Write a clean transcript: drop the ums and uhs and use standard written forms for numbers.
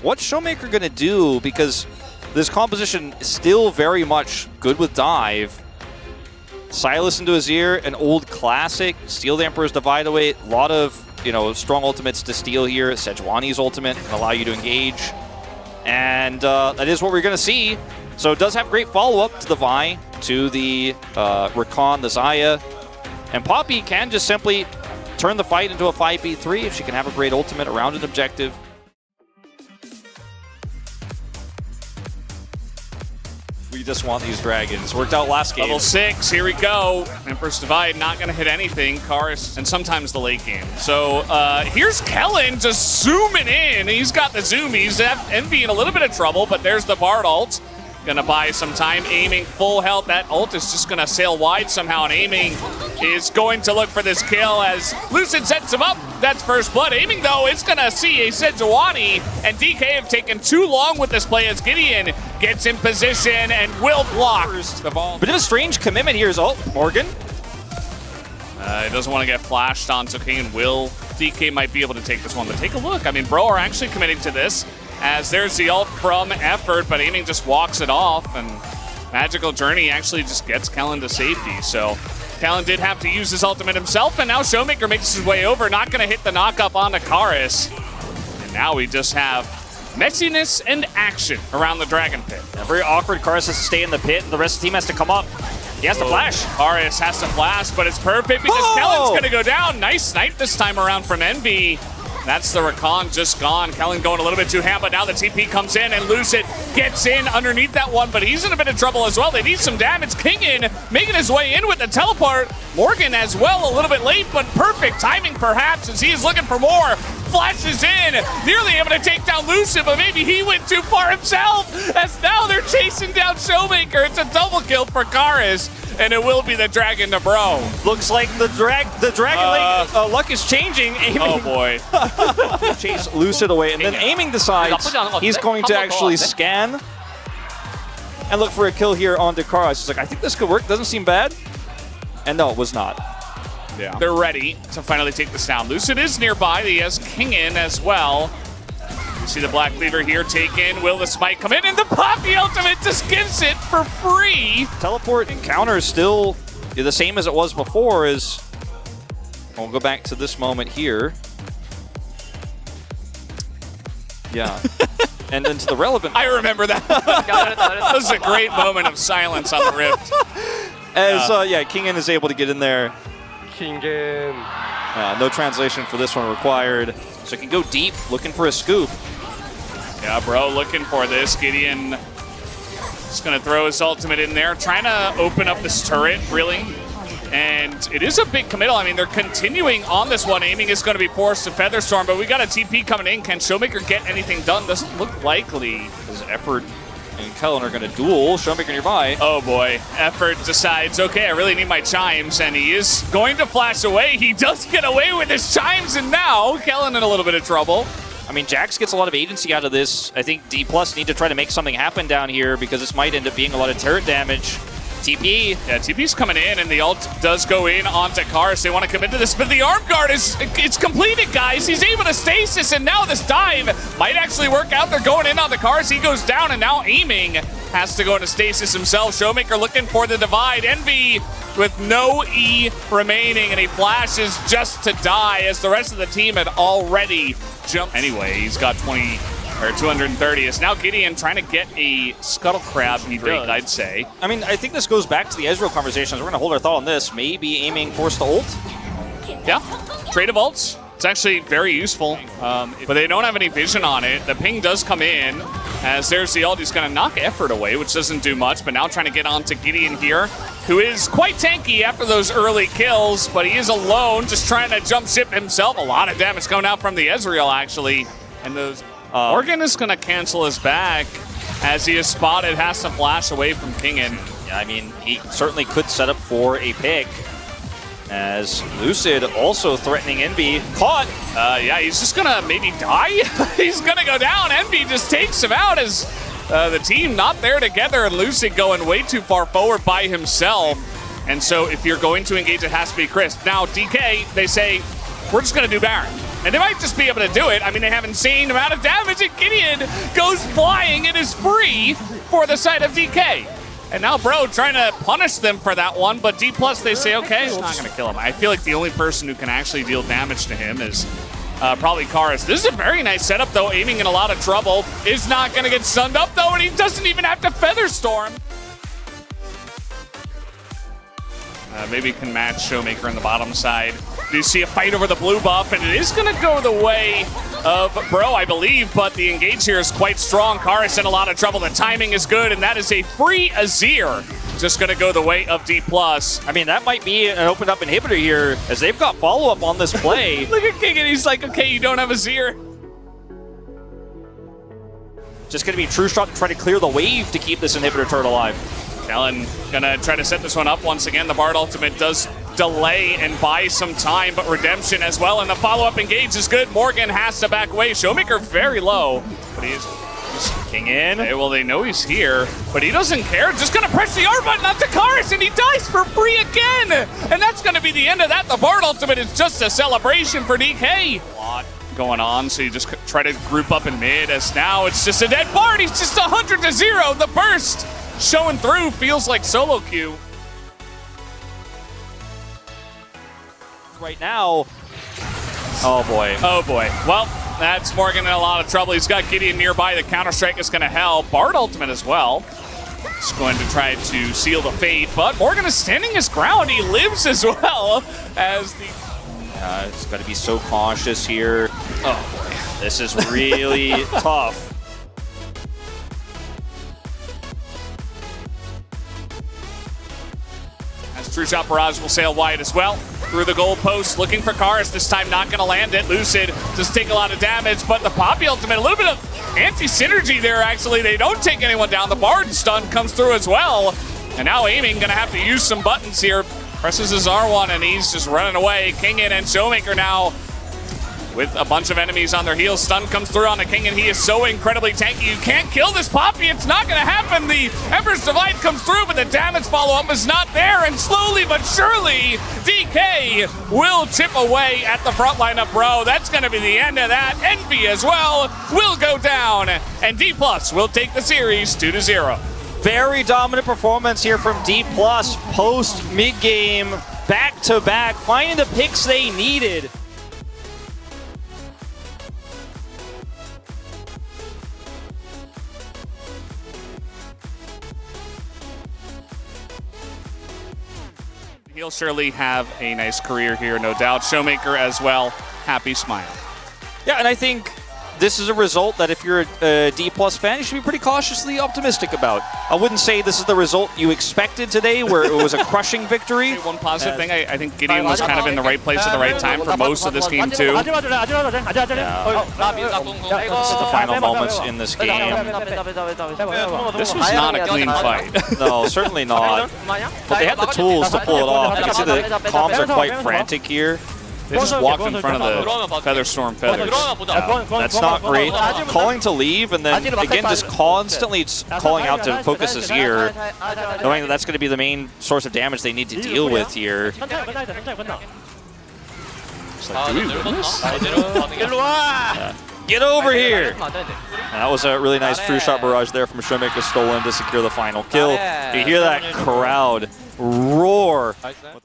what's Showmaker going to do? Because this composition is still very much good with dive. Silas into his ear, an old classic. Steel the Emperor's Divide Away. A lot of, strong ultimates to steal here. Sejuani's ultimate can allow you to engage. And that is what we're going to see. So it does have great follow-up to the Vi, to the Rakan, the Xayah. And Poppy can just simply turn the fight into a 5v3 if she can have a great ultimate around an objective. We just want these dragons. Worked out last game. Level 6, here we go. Emperor's Divide not going to hit anything. Karis, and sometimes the late game. So here's Kellen just zooming in. He's got the zoom. He's Envyy in a little bit of trouble, but there's the Bard ult. Gonna buy some time, aiming full health. That ult is just gonna sail wide somehow, and aiming is going to look for this kill as Lucid sets him up. That's first blood. Aiming, though, is gonna see a Sejuani, and DK have taken too long with this play as Gideon gets in position and will block the ball. Bit of a strange commitment here is Morgan. He doesn't want to get flashed on, so Kingen will. DK might be able to take this one, but take a look. I mean, Bro are actually committing to this. As there's the ult from Effort, but Aiming just walks it off, and Magical Journey actually just gets Kellen to safety. So Kellen did have to use his ultimate himself, and now Showmaker makes his way over, not going to hit the knock-up onto Karis. And now we just have messiness and action around the Dragon Pit. Yeah, very awkward. Karis has to stay in the pit, and the rest of the team has to come up. He has to flash. Karis has to flash, but it's perfect because Kellen's going to go down. Nice snipe this time around from Envyy. That's the Rakan just gone. Kellen going a little bit too ham, but now the TP comes in and Lucid gets in underneath that one, but he's in a bit of trouble as well. They need some damage. Kingen making his way in with the teleport. Morgan as well, a little bit late, but perfect timing perhaps as he is looking for more. Flashes in, nearly able to take down Lucid, but maybe he went too far himself as now they're chasing down Showmaker. It's a double kill for Karis, and it will be the Dragon to Bro. Looks like the Dragon Lake luck is changing. Aiming. Oh boy. Chase Lucid away, and then Aiming decides he's going to actually scan and look for a kill here on Karis. He's like, I think this could work, doesn't seem bad. And no, it was not. Yeah. They're ready to finally take this down. Lucid is nearby. He has Kingen as well. You see the Black Leader here taken. Will the smite come in? And the Poppy ultimate just gives it for free. Teleport encounter is still the same as it was before. We'll go back to this moment here. Yeah. And then to the relevant. I remember that. That was a great moment of silence on the Rift. As, Kingen is able to get in there. Kingen. No translation for this one required. So he can go deep, looking for a scoop. Yeah, Bro, looking for this. Gideon just going to throw his ultimate in there, trying to open up this turret, really. And it is a big committal. I mean, they're continuing on this one. Aiming is going to be forced to Featherstorm, but we got a TP coming in. Can Showmaker get anything done? Doesn't look likely. His Effort and Kellen are going to duel. Showmaker nearby. Oh boy. Effort decides, okay, I really need my chimes, and he is going to flash away. He does get away with his chimes, and now Kellen in a little bit of trouble. I mean, Jax gets a lot of agency out of this. I think D+ need to try to make something happen down here because this might end up being a lot of turret damage. TP. Yeah, TP's coming in, and the ult does go in onto Karis. They want to commit to this, but the arm guard it's completed, guys. He's able to stasis, and now this dive might actually work out. They're going in on the Karis. He goes down, and now Aiming has to go into stasis himself. Showmaker looking for the divide. Envyy with no E remaining, and he flashes just to die as the rest of the team had already jumped. Anyway, he's got 230. It's now Gideon trying to get a Scuttle Crab break, I'd say. I mean, I think this goes back to the Ezreal conversations. We're going to hold our thought on this. Maybe Aiming forced the ult? Yeah, trade of ults. It's actually very useful, but they don't have any vision on it. The ping does come in, as there's the ult. He's going to knock Effort away, which doesn't do much, but now trying to get onto Gideon here, who is quite tanky after those early kills, but he is alone, just trying to jump ship himself. A lot of damage coming out from the Ezreal, actually. And those Morgan is going to cancel his back as he is spotted, has to flash away from Kingen. Yeah, I mean, he certainly could set up for a pick. As Lucid also threatening Envyy. Caught! Yeah, he's just gonna maybe die. He's gonna go down. Envyy just takes him out as the team not there together, and Lucid going way too far forward by himself. And so if you're going to engage, it has to be Crisp. Now, DK, they say, we're just gonna do Baron. And they might just be able to do it. I mean, they have insane amount of damage, and Gideon goes flying. It is free for the side of DK. And now Bro trying to punish them for that one, but D+, they say, okay, we're not going to kill him. I feel like the only person who can actually deal damage to him is probably Karis. This is a very nice setup, though. Aiming in a lot of trouble. Is not going to get stunned up, though, and he doesn't even have to Featherstorm. Maybe can match Showmaker on the bottom side. You see a fight over the blue buff, and it is going to go the way of Bro, I believe, but the engage here is quite strong. Karis in a lot of trouble. The timing is good, and that is a free Azir. Just going to go the way of D+. I mean, that might be an opened up inhibitor here, as they've got follow-up on this play. Look at King, and he's like, okay, you don't have Azir. Just going to be True Shot to try to clear the wave to keep this inhibitor turret alive. Kellen gonna try to set this one up once again. The Bard ultimate does delay and buy some time, but redemption as well, and the follow-up engage is good. Morgan has to back away. Showmaker very low, but he's King in. Okay, well, they know he's here, but he doesn't care. Just gonna press the R button on Karis, and he dies for free again! And that's gonna be the end of that. The Bard ultimate is just a celebration for DK. A lot going on, so you just try to group up in mid, as now it's just a dead Bard. He's just 100-0. The burst showing through, feels like solo queue. Right now, oh boy. Oh boy. Well, that's Morgan in a lot of trouble. He's got Gideon nearby. The counter-strike is going to help. Bard ultimate as well. He's going to try to seal the fate, but Morgan is standing his ground. He lives as well as the... It's got to be so cautious here. Oh boy. This is really tough. True Shot Barrage will sail wide as well. Through the goal post, looking for Karis. This time not going to land it. Lucid does take a lot of damage, but the Poppy ultimate, a little bit of anti-synergy there, actually. They don't take anyone down. The Bard stun comes through as well. And now Aiming going to have to use some buttons here. Presses his R1, and he's just running away. Kingen and Showmaker now with a bunch of enemies on their heels. Stun comes through on the King, and he is so incredibly tanky. You can't kill this Poppy. It's not going to happen. The Emperor's Divide comes through, but the damage follow-up is not there. And slowly but surely, DK will chip away at the front line of Bro. That's going to be the end of that. Envyy as well will go down, and D+ will take the series 2-0. Very dominant performance here from D+, post mid-game, back-to-back, finding the picks they needed. He'll surely have a nice career here, no doubt. Showmaker as well, happy smile. Yeah, and I think this is a result that if you're a D+ fan, you should be pretty cautiously optimistic about. I wouldn't say this is the result you expected today, where it was a crushing victory. One positive thing, I think Gideon was kind of in the right place at the right time for most of this game, too. This is the final moments in this game. This was not a clean fight. No, certainly not. But they had the tools to pull it off. You can see the comms are quite frantic here. They just walked in front of the Featherstorm feathers. That's not great. Calling to leave, and then again just constantly calling out to focus his ear, knowing that that's going to be the main source of damage they need to deal with here. It's like, do we win this? Get over here! And that was a really nice True Shot Barrage there from Showmaker stolen to secure the final kill. You hear that crowd roar.